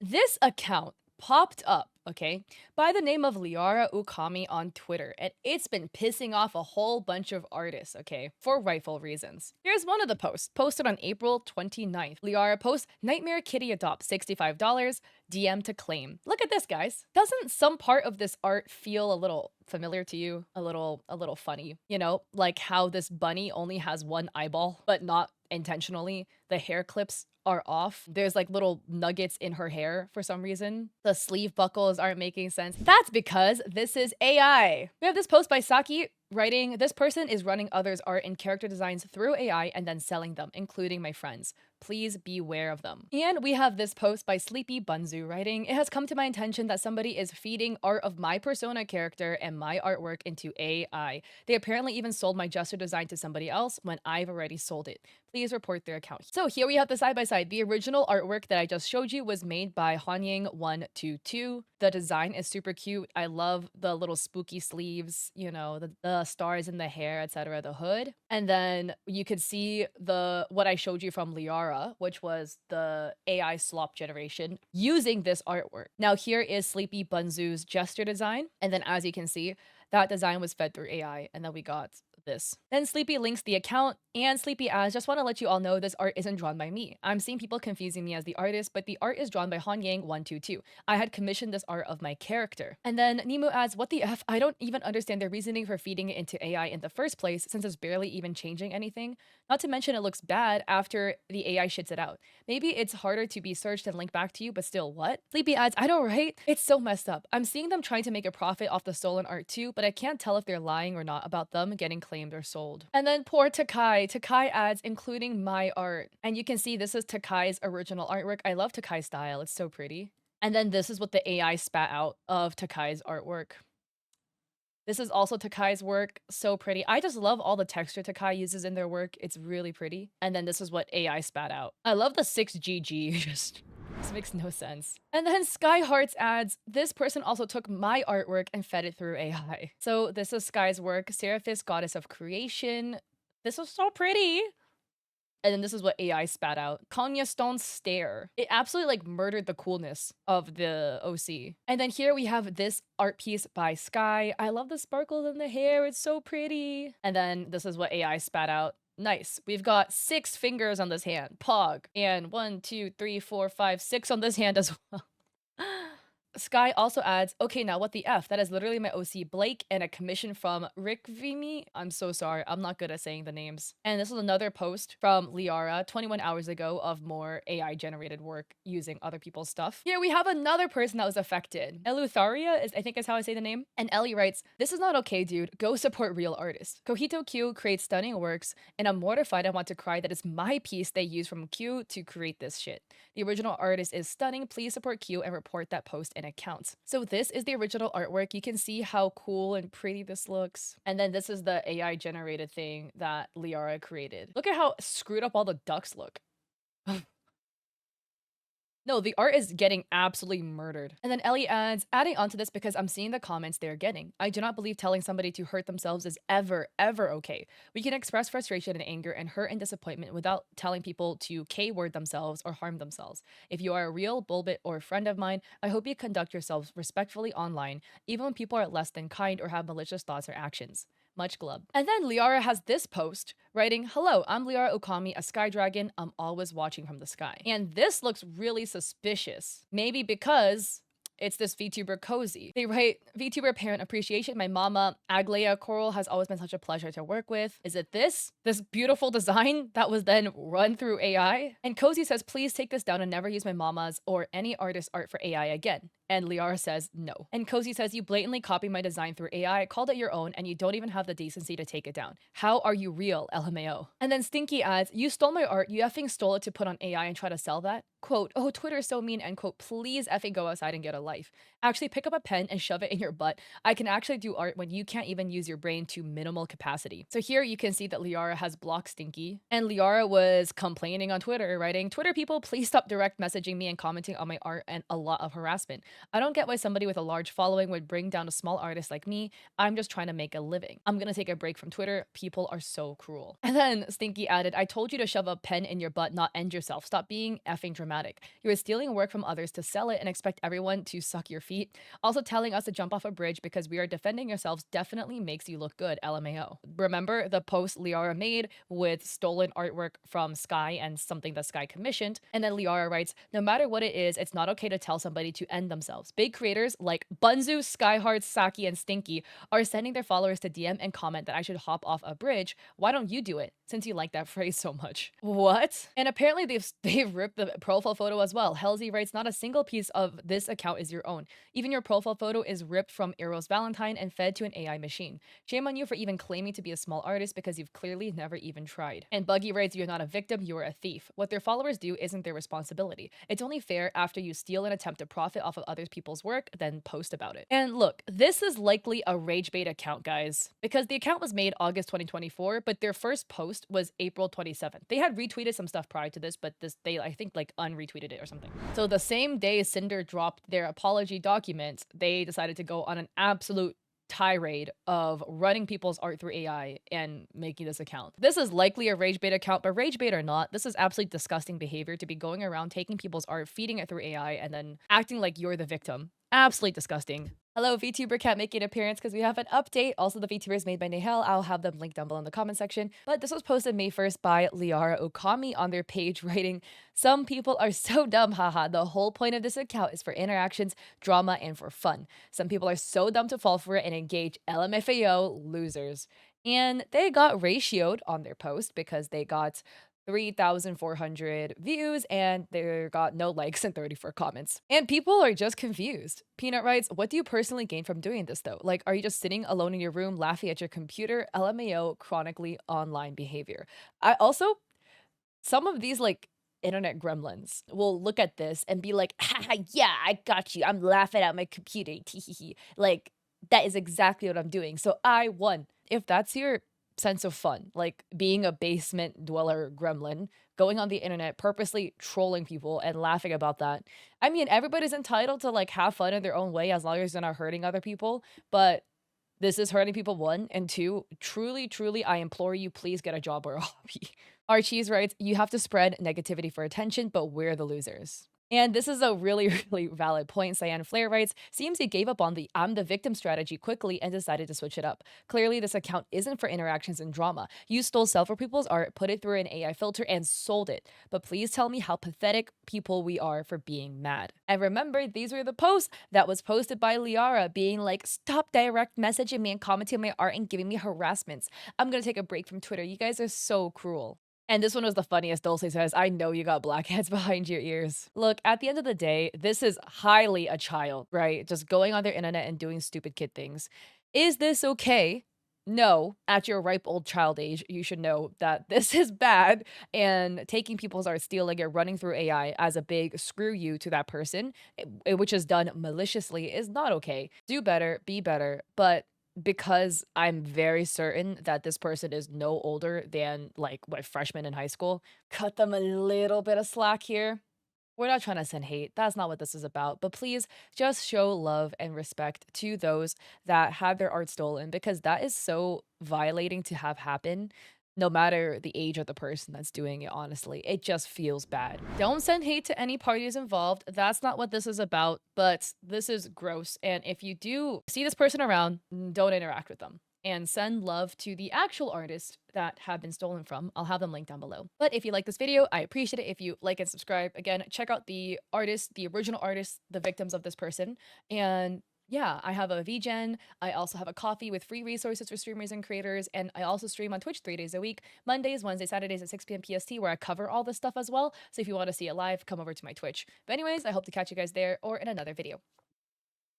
This account popped up, okay, by the name of Liara Ukami on Twitter, and it's been pissing off a whole bunch of artists, okay, for rightful reasons. Here's one of the posts, posted on April 29th. Liara posts, Nightmare Kitty adopt $65, DM to claim. Look at this, guys. Doesn't some part of this art feel a little familiar to you? A little funny, you know, like how this bunny only has one eyeball, but not intentionally. The hair clips are off. There's like little nuggets in her hair for some reason. The sleeve buckles aren't making sense. That's because this is AI. We have this post by Saki writing, this person is running others' art and character designs through AI and then selling them, including my friends. Please beware of them. And we have this post by Sleepy Bunzu writing, it has come to my attention that somebody is feeding art of my persona character and my artwork into AI. They apparently even sold my gesture design to somebody else when I've already sold it. Please report their account. So here we have the side by side. The original artwork that I just showed you was made by Hanyang122. The design is super cute. I love the little spooky sleeves, you know, the stars in the hair, etc., the hood. And then you could see what I showed you from Liara, which was the AI slop generation using this artwork. Now here is Sleepy Bunzu's gesture design. And then as you can see, that design was fed through AI, and then we got this. Then Sleepy links the account, and Sleepy adds, just want to let you all know this art isn't drawn by me. I'm seeing people confusing me as the artist, but the art is drawn by Hanyang122. I had commissioned this art of my character. And then Nimu adds, what the F? I don't even understand their reasoning for feeding it into AI in the first place, since it's barely even changing anything. Not to mention it looks bad after the AI shits it out. Maybe it's harder to be searched and linked back to you, but still, what? Sleepy adds, I know, right? It's so messed up. I'm seeing them trying to make a profit off the stolen art too, but I can't tell if they're lying or not about them getting claimed or sold. And then poor Takai. Takai adds, including my art. And you can see this is Takai's original artwork. I love Takai's style. It's so pretty. And then this is what the AI spat out of Takai's artwork. This is also Takai's work. So pretty. I just love all the texture Takai uses in their work. It's really pretty. And then this is what AI spat out. I love the 6GG. Just this makes no sense. And then Sky Hearts adds, this person also took my artwork and fed it through AI. So this is Sky's work, Seraphis, Goddess of Creation. This was so pretty. And then this is what AI spat out. Kanya Stone's Stare. It absolutely like murdered the coolness of the OC. And then here we have this art piece by Sky. I love the sparkles in the hair. It's so pretty. And then this is what AI spat out. Nice. We've got 6 fingers on this hand. Pog. And 1, 2, 3, 4, 5, 6 on this hand as well. Sky also adds, okay, now what the F? That is literally my OC Blake and a commission from Rick Vimy. I'm so sorry. I'm not good at saying the names. And this is another post from Liara 21 hours ago of more AI generated work using other people's stuff. Here we have another person that was affected. Eleutheria is, I think is how I say the name. And Ellie writes, this is not okay, dude. Go support real artists. Kohito Q creates stunning works, and I'm mortified I want to cry that it's my piece they use from Q to create this shit. The original artist is stunning. Please support Q and report that post in accounts. So this is the original artwork. You can see how cool and pretty this looks. And then this is the AI generated thing that Liara created. Look at how screwed up all the ducks look. No, the art is getting absolutely murdered. And then Ellie adds, adding onto this because I'm seeing the comments they're getting. I do not believe telling somebody to hurt themselves is ever okay. We can express frustration and anger and hurt and disappointment without telling people to K-word themselves or harm themselves. If you are a real bulbit or a friend of mine, I hope you conduct yourselves respectfully online, even when people are less than kind or have malicious thoughts or actions. Much glub. And then Liara has this post writing, hello, I'm Liara Okami, a sky dragon. I'm always watching from the sky. And this looks really suspicious. Maybe because it's this VTuber Cozy. They write, VTuber parent appreciation. My mama, Aglaya Coral, has always been such a pleasure to work with. Is it this? This beautiful design that was then run through AI? And Cozy says, please take this down and never use my mama's or any artist's art for AI again. And Liara says no. And Cozy says, you blatantly copied my design through AI, called it your own, and you don't even have the decency to take it down. How are you real, LMAO? And then Stinky adds, you stole my art, you effing stole it to put on AI and try to sell that? Quote, oh, Twitter is so mean, end quote, please effing go outside and get a life. Actually pick up a pen and shove it in your butt. I can actually do art when you can't even use your brain to minimal capacity. So here you can see that Liara has blocked Stinky. And Liara was complaining on Twitter, writing, Twitter people, please stop direct messaging me and commenting on my art and a lot of harassment. I don't get why somebody with a large following would bring down a small artist like me. I'm just trying to make a living. I'm gonna take a break from Twitter. People are so cruel. And then Stinky added, I told you to shove a pen in your butt, not end yourself. Stop being effing dramatic. dramatic. You are stealing work from others to sell it and expect everyone to suck your feet. Also, telling us to jump off a bridge because we are defending ourselves definitely makes you look good, LMAO. Remember the post Liara made with stolen artwork from Sky and something that Sky commissioned? And then Liara writes, no matter what it is, it's not okay to tell somebody to end themselves. Big creators like Bunzu, Skyheart, Saki, and Stinky are sending their followers to DM and comment that I should hop off a bridge. Why don't you do it, since you like that phrase so much? What? And apparently they've ripped the profile photo as well. Halsey writes, not a single piece of this account is your own. Even your profile photo is ripped from Eros Valentine and fed to an AI machine. Shame on you for even claiming to be a small artist because you've clearly never even tried. And Buggy writes, you're not a victim, you're a thief. What their followers do isn't their responsibility. It's only fair after you steal and attempt to profit off of other people's work, then post about it. And look, this is likely a rage bait account, guys, because the account was made August 2024, but their first post was April 27th. They had retweeted some stuff prior to this, but they I think like unretweeted it or something. So the same day Cinder dropped their apology documents, they decided to go on an absolute tirade of running people's art through AI and making this account. This is likely a rage bait account, but rage bait or not, this is absolutely disgusting behavior to be going around taking people's art, feeding it through AI, and then acting like you're the victim. Absolutely disgusting. Hello, VTuber can't make an appearance because we have an update. Also, the VTuber is made by Nahel. I'll have them linked down below in the comment section. But this was posted May 1st by Liara Okami on their page, writing, some people are so dumb, haha. The whole point of this account is for interactions, drama, and for fun. Some people are so dumb to fall for it and engage, LMFAO, losers. And they got ratioed on their post because they got 3,400 views and they got no likes and 34 comments. And people are just confused. Peanut writes, what do you personally gain from doing this though? Like, are you just sitting alone in your room laughing at your computer? LMAO, chronically online behavior. I also, some of these like internet gremlins will look at this and be like, haha, yeah, I got you. I'm laughing at my computer. Teehee. Like, that is exactly what I'm doing. So I won. If that's your sense of fun, like being a basement dweller gremlin, going on the internet, purposely trolling people and laughing about that. I mean, everybody's entitled to like have fun in their own way as long as they're not hurting other people, but this is hurting people, one, and two, truly, truly, I implore you, please get a job or a hobby. Archie's writes, you have to spread negativity for attention, but we're the losers. And this is a really, really valid point. Cyan Flair writes, seems he gave up on the I'm the victim strategy quickly and decided to switch it up. Clearly, this account isn't for interactions and drama. You stole several people's art, put it through an AI filter, and sold it. But please tell me how pathetic people we are for being mad. And remember, these were the posts that was posted by Liara being like, stop direct messaging me and commenting on my art and giving me harassments. I'm gonna take a break from Twitter. You guys are so cruel. And this one was the funniest. Dulce says, I know you got blackheads behind your ears. Look, at the end of the day, this is highly a child, right? Just going on their internet and doing stupid kid things. Is this okay? No. At your ripe old child age, you should know that this is bad, and taking people's art, stealing it, running through AI as a big screw you to that person, which is done maliciously, is not okay. Do better, be better, but because I'm very certain that this person is no older than like what freshman in high school, cut them a little bit of slack here. We're not trying to send hate. That's not what this is about. But please just show love and respect to those that have their art stolen, because that is so violating to have happen. No matter the age of the person that's doing it, honestly, it just feels bad. Don't send hate to any parties involved. That's not what this is about, but this is gross. And if you do see this person around, don't interact with them. And send love to the actual artists that have been stolen from. I'll have them linked down below. But if you like this video, I appreciate it if you like and subscribe. Again, check out the artists, the original artists, the victims of this person. And yeah, I have a VGen. I also have a coffee with free resources for streamers and creators. And I also stream on Twitch 3 days a week, Mondays, Wednesdays, Saturdays at 6 p.m. PST, where I cover all this stuff as well. So if you want to see it live, come over to my Twitch. But anyways, I hope to catch you guys there or in another video.